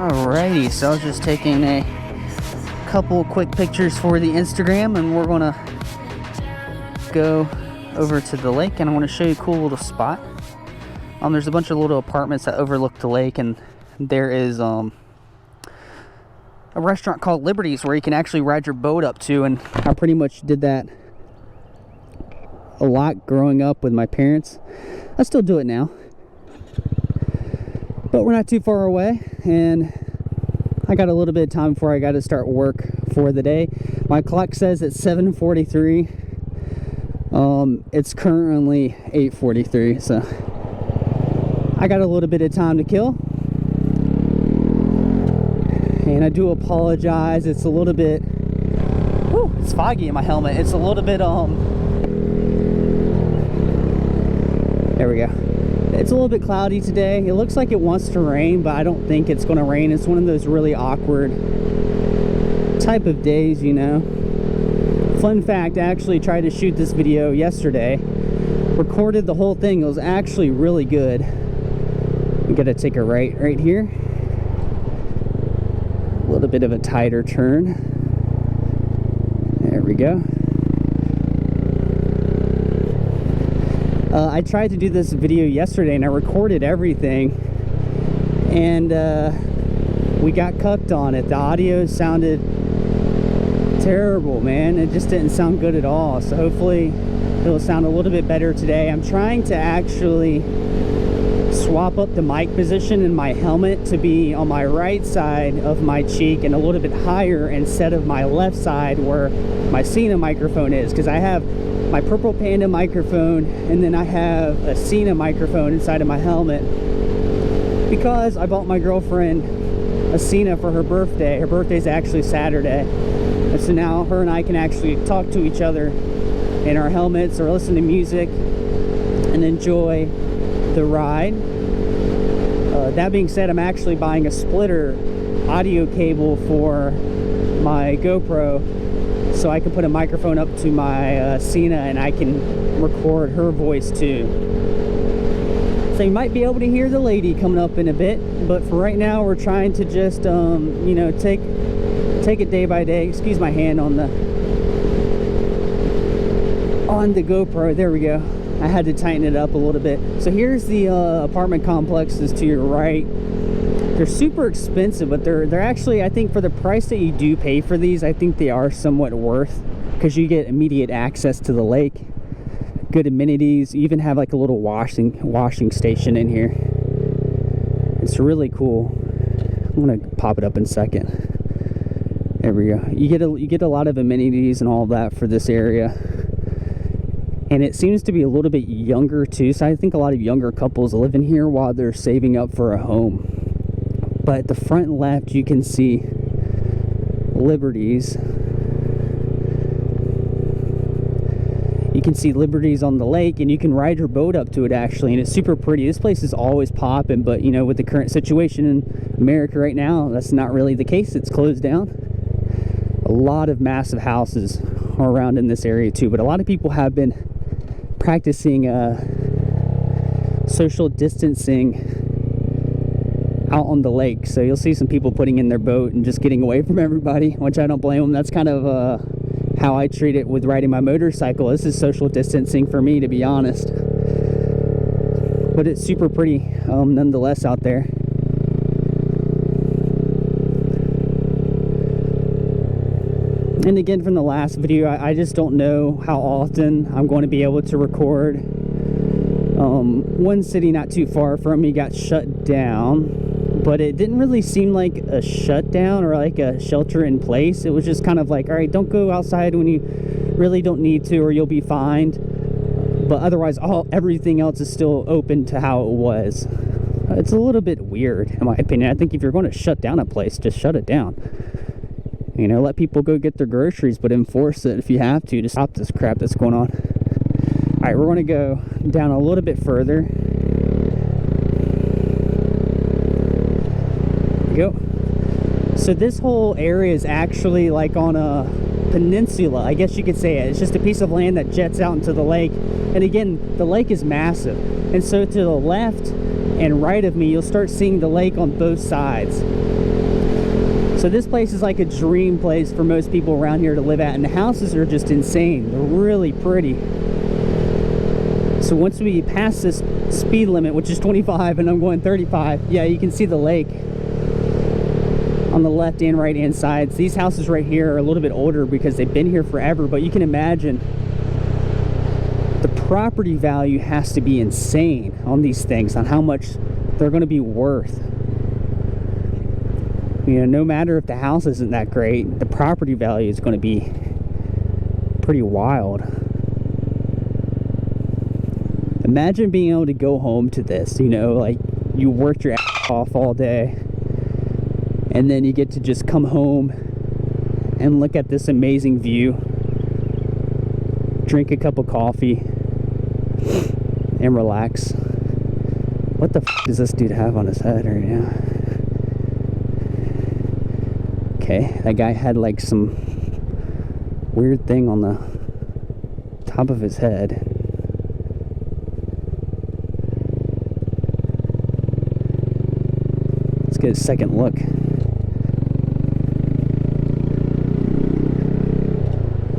Alrighty, so I was just taking a couple quick pictures for the Instagram, and we're gonna go over to the lake, and I want to show you a cool little spot. There's a bunch of little apartments that overlook the lake, and there is a restaurant called Liberty's where you can actually ride your boat up to, and I pretty much did that a lot growing up with my parents. I still do it now, but we're not too far away, and I got a little bit of time before I got to start work for the day. My clock says it's 7:43. It's currently 8:43, so I got a little bit of time to kill. And I do apologize, it's a little bit, whew, it's foggy in my helmet. It's a little bit, there we go. It's a little bit cloudy today. It looks like it wants to rain, but I don't think it's gonna rain. It's one of those really awkward type of days, you know. Fun fact, I actually tried to shoot this video yesterday. Recorded the whole thing. It was actually really good. We gotta take a right here. A little bit of a tighter turn. There we go. I tried to do this video yesterday and I recorded everything, and we got cucked on it. The audio sounded terrible, man. It just didn't sound good at all. So hopefully it'll sound a little bit better today. I'm trying to actually swap up the mic position in my helmet to be on my right side of my cheek and a little bit higher instead of my left side where my Cena microphone is, because I have my Purple Panda microphone and then I have a Cena microphone inside of my helmet, because I bought my girlfriend a Cena for her birthday. Her birthday's actually Saturday, and so now her and I can actually talk to each other in our helmets or listen to music and enjoy the ride. That being said, I'm actually buying a splitter audio cable for my GoPro so I can put a microphone up to my Cena and I can record her voice too. So you might be able to hear the lady coming up in a bit, but for right now we're trying to just you know, take it day by day. Excuse my hand on the GoPro. There we go. I had to tighten it up a little bit. So here's the apartment complexes to your right. They're super expensive, but they're actually, I think for the price that you do pay for these, I think they are somewhat worth, because you get immediate access to the lake, good amenities. You even have like a little washing station in here. It's really cool. I'm gonna pop it up in a second. There we go. You get a lot of amenities and all that for this area. And it seems to be a little bit younger too, so I think a lot of younger couples live in here while they're saving up for a home. But at the front left you can see Liberty's. You can see Liberty's on the lake, and you can ride your boat up to it actually, and it's super pretty. This place is always popping, but you know, with the current situation in America right now, that's not really the case. It's closed down. A lot of massive houses are around in this area too, but a lot of people have been practicing social distancing out on the lake. So you'll see some people putting in their boat and just getting away from everybody, which I don't blame them. That's kind of how I treat it with riding my motorcycle. This is social distancing for me, to be honest. But it's super pretty nonetheless out there. And again, from the last video, I just don't know how often I'm going to be able to record. One city not too far from me got shut down, but it didn't really seem like a shutdown or like a shelter in place. It was just kind of like, all right, don't go outside when you really don't need to, or you'll be fined. But otherwise, everything else is still open to how it was. It's a little bit weird, in my opinion. I think if you're going to shut down a place, just shut it down. You know, let people go get their groceries, but enforce it if you have to stop this crap that's going on. All right, we're going to go down a little bit further. There we go. So this whole area is actually like on a peninsula, I guess you could say it. It's just a piece of land that jets out into the lake. And again, the lake is massive. And so to the left and right of me, you'll start seeing the lake on both sides. So this place is like a dream place for most people around here to live at, and the houses are just insane. They're really pretty. So once we pass this speed limit, which is 25 and I'm going 35, yeah, you can see the lake on the left and right hand sides. These houses right here are a little bit older because they've been here forever, but you can imagine the property value has to be insane on these things, on how much they're going to be worth. You know, no matter if the house isn't that great, the property value is going to be pretty wild. Imagine being able to go home to this, you know, like you worked your ass off all day, and then you get to just come home and look at this amazing view, drink a cup of coffee, and relax. What the f does this dude have on his head right now? Okay, that guy had like some weird thing on the top of his head. Let's get a second look.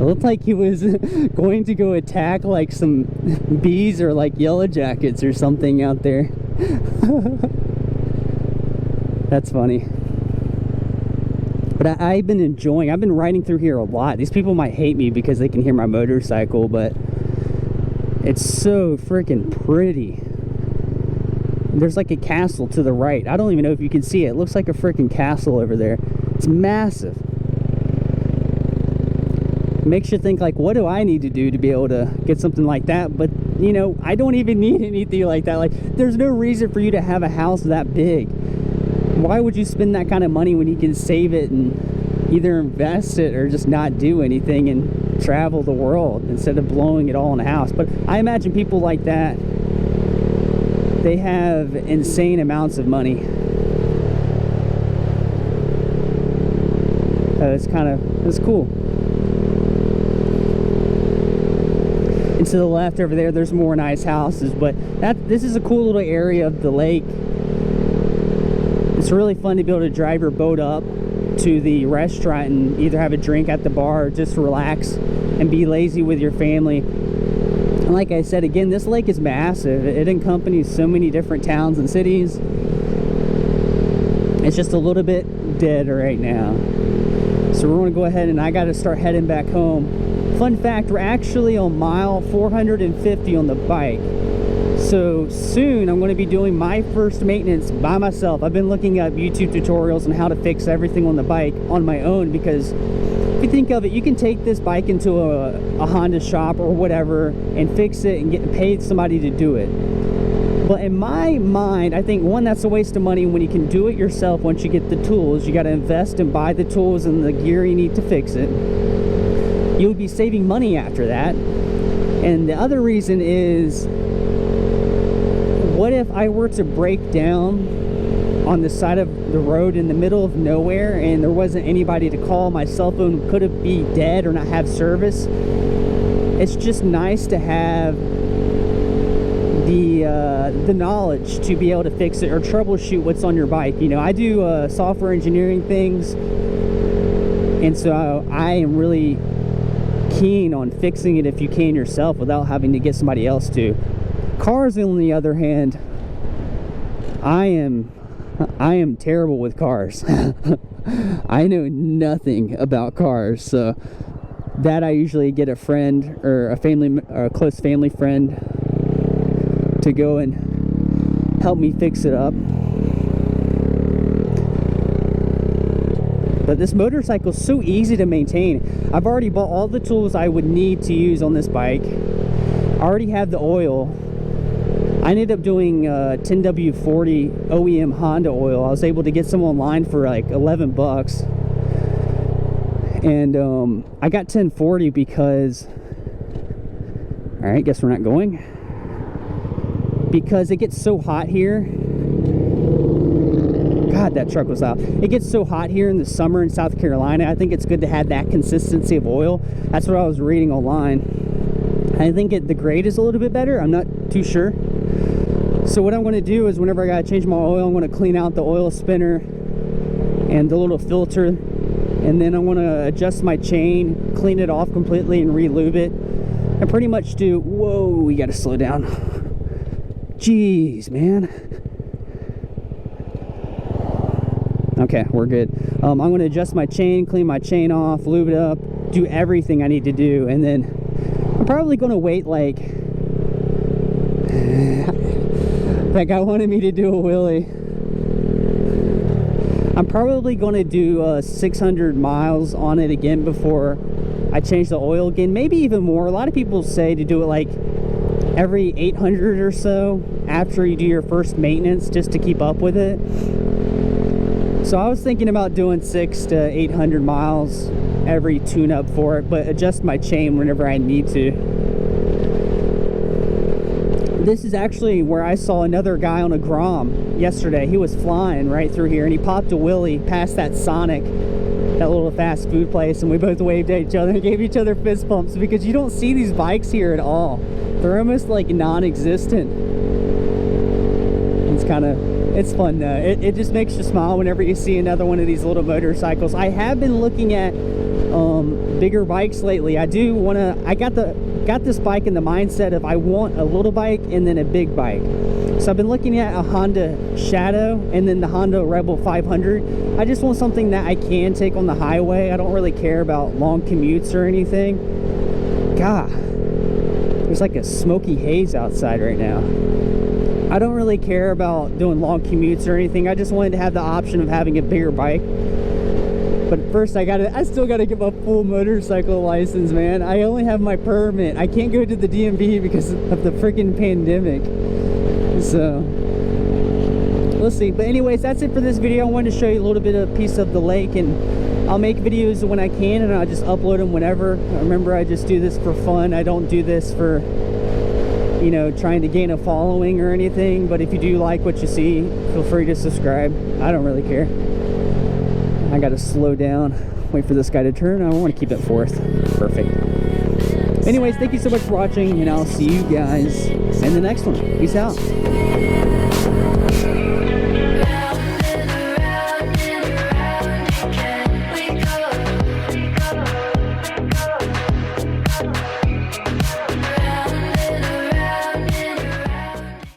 It looked like he was going to go attack like some bees or like yellow jackets or something out there. That's funny. But I've been riding through here a lot. These people might hate me because they can hear my motorcycle, but it's so freaking pretty. There's like a castle to the right. I don't even know if you can see it. It looks like a freaking castle over there. It's massive. It makes you think like, what do I need to do to be able to get something like that? But you know, I don't even need anything like that. Like, there's no reason for you to have a house that big. Why would you spend that kind of money when you can save it and either invest it or just not do anything and travel the world instead of blowing it all in a house? But I imagine people like that, they have insane amounts of money. It's cool. And to the left over there, there's more nice houses, but this is a cool little area of the lake. It's really fun to be able to drive your boat up to the restaurant and either have a drink at the bar or just relax and be lazy with your family. And like I said, again, this lake is massive. It encompasses so many different towns and cities. It's just a little bit dead right now. So we're going to go ahead and I got to start heading back home. Fun fact, we're actually on mile 450 on the bike. So soon I'm going to be doing my first maintenance by myself. I've been looking up YouTube tutorials on how to fix everything on the bike on my own, because if you think of it, you can take this bike into a Honda shop or whatever and fix it and get paid somebody to do it. But in my mind, I think, one, that's a waste of money when you can do it yourself. Once you get the tools, you got to invest and buy the tools and the gear you need to fix it. You'll be saving money after that. And the other reason is, what if I were to break down on the side of the road in the middle of nowhere and there wasn't anybody to call? My cell phone could be dead or not have service. It's just nice to have the knowledge to be able to fix it or troubleshoot what's on your bike. You know, I do software engineering things, and so I am really keen on fixing it if you can yourself without having to get somebody else to. Cars, on the other hand, I am terrible with cars. I know nothing about cars, so that I usually get a friend or a close family friend to go and help me fix it up. But this motorcycle is so easy to maintain. I've already bought all the tools I would need to use on this bike. I already have the oil. I ended up doing 10W40 OEM Honda oil. I was able to get some online for like 11 bucks. And I got 1040 because, all right, guess we're not going. Because it gets so hot here. God, that truck was loud. It gets so hot here in the summer in South Carolina. I think it's good to have that consistency of oil. That's what I was reading online. I think the grade is a little bit better. I'm not too sure. So what I'm going to do is, whenever I got to change my oil, I'm going to clean out the oil spinner and the little filter, and then I want to adjust my chain, clean it off completely, and re-lube it, and pretty much do, whoa, we gotta slow down. Jeez, man. Okay, we're good. I'm going to adjust my chain, clean my chain off, lube it up, do everything I need to do, and then I'm probably going to wait like that guy wanted me to do a wheelie. I'm probably going to do 600 miles on it again before I change the oil again, maybe even more. A lot of people say to do it like every 800 or so after you do your first maintenance, just to keep up with it. So I was thinking about doing 600 to 800 miles every tune-up for it, but adjust my chain whenever I need to. This is actually where I saw another guy on a Grom yesterday. He was flying right through here, and he popped a wheelie past that Sonic, that little fast food place, and we both waved at each other and gave each other fist bumps, because you don't see these bikes here at all. They're almost like non-existent. It's kind of, it's fun though. It just makes you smile whenever you see another one of these little motorcycles. I have been looking at bigger bikes lately. I do want to, I got this bike in the mindset of I want a little bike and then a big bike. So I've been looking at a Honda Shadow and then the Honda Rebel 500. I just want something that I can take on the highway. I don't really care about long commutes or anything. God, there's like a smoky haze outside right now. I don't really care about doing long commutes or anything. I just wanted to have the option of having a bigger bike. But first I still gotta get my full motorcycle license, man. I only have my permit. I can't go to the DMV because of the freaking pandemic. So we'll see. But anyways, that's it for this video. I wanted to show you a little bit of a piece of the lake, and I'll make videos when I can, and I'll just upload them whenever. Remember, I just do this for fun. I don't do this for, you know, trying to gain a following or anything. But if you do like what you see, feel free to subscribe. I don't really care. I gotta slow down, wait for this guy to turn. I want to keep it fourth. Perfect. Anyways, thank you so much for watching, and I'll see you guys in the next one. Peace out.